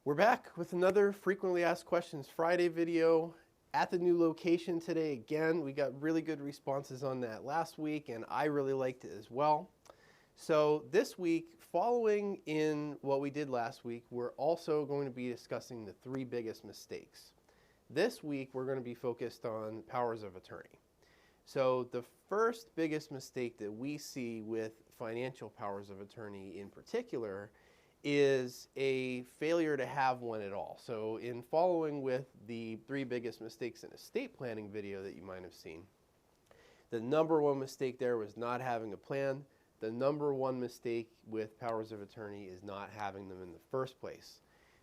We're back with another Frequently Asked Questions Friday video at the new location today. Again, we got really good responses on that last week, and I really liked it as well. So this week, following in what we did last week, we're also going to be discussing the three biggest mistakes. This week, we're going to be focused on powers of attorney. So the first biggest mistake that we see with financial powers of attorney in particular is a failure to have one at all. So in following with the three biggest mistakes in estate planning video that you might have seen, the number one mistake there was not having a plan. The number one mistake with powers of attorney is not having them in the first place.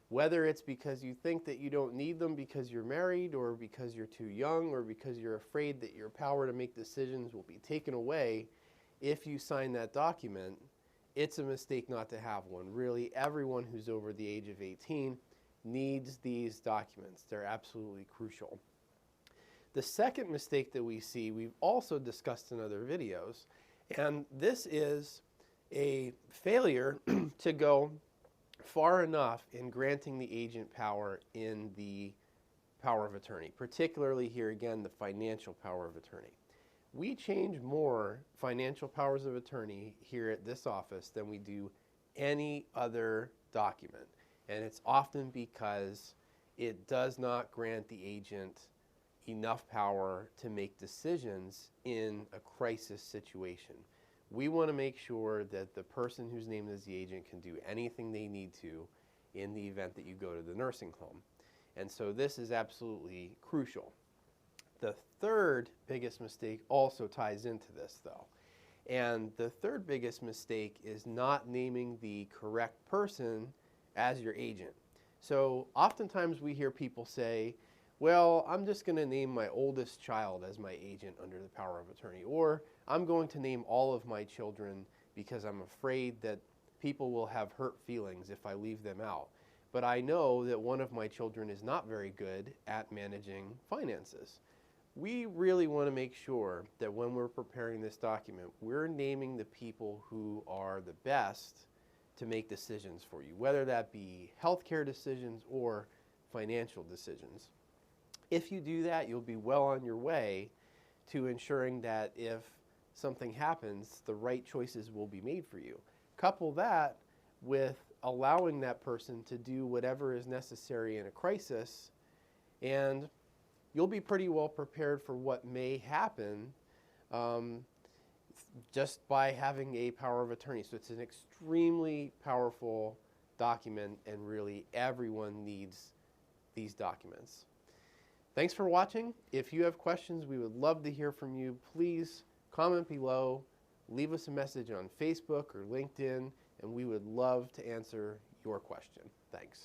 Whether it's because you think that you don't need them because you're married, or because you're too young, or because you're afraid that your power to make decisions will be taken away if you sign that document, it's a mistake not to have one. Really, everyone who's over the age of 18 needs these documents. They're absolutely crucial. The second mistake that we see, we've also discussed in other videos, and this is a failure to go far enough in granting the agent power in the power of attorney, particularly here again, the financial power of attorney. We change more financial powers of attorney here at this office than we do any other document. And it's often because it does not grant the agent enough power to make decisions in a crisis situation. We want to make sure that the person who's named as the agent can do anything they need to in the event that you go to the nursing home. And so this is absolutely crucial. The third biggest mistake also ties into this, though. And the third biggest mistake is not naming the correct person as your agent. So oftentimes we hear people say, well, I'm just going to name my oldest child as my agent under the power of attorney, or I'm going to name all of my children because I'm afraid that people will have hurt feelings if I leave them out. But I know that one of my children is not very good at managing finances. We really want to make sure that when we're preparing this document, we're naming the people who are the best to make decisions for you, whether that be healthcare decisions or financial decisions. If you do that, you'll be well on your way to ensuring that if something happens, the right choices will be made for you. Couple that with allowing that person to do whatever is necessary in a crisis, and you'll be pretty well prepared for what may happen just by having a power of attorney. So it's an extremely powerful document, and really everyone needs these documents. Thanks for watching. If you have questions, we would love to hear from you. Please comment below, leave us a message on Facebook or LinkedIn, and we would love to answer your question. Thanks.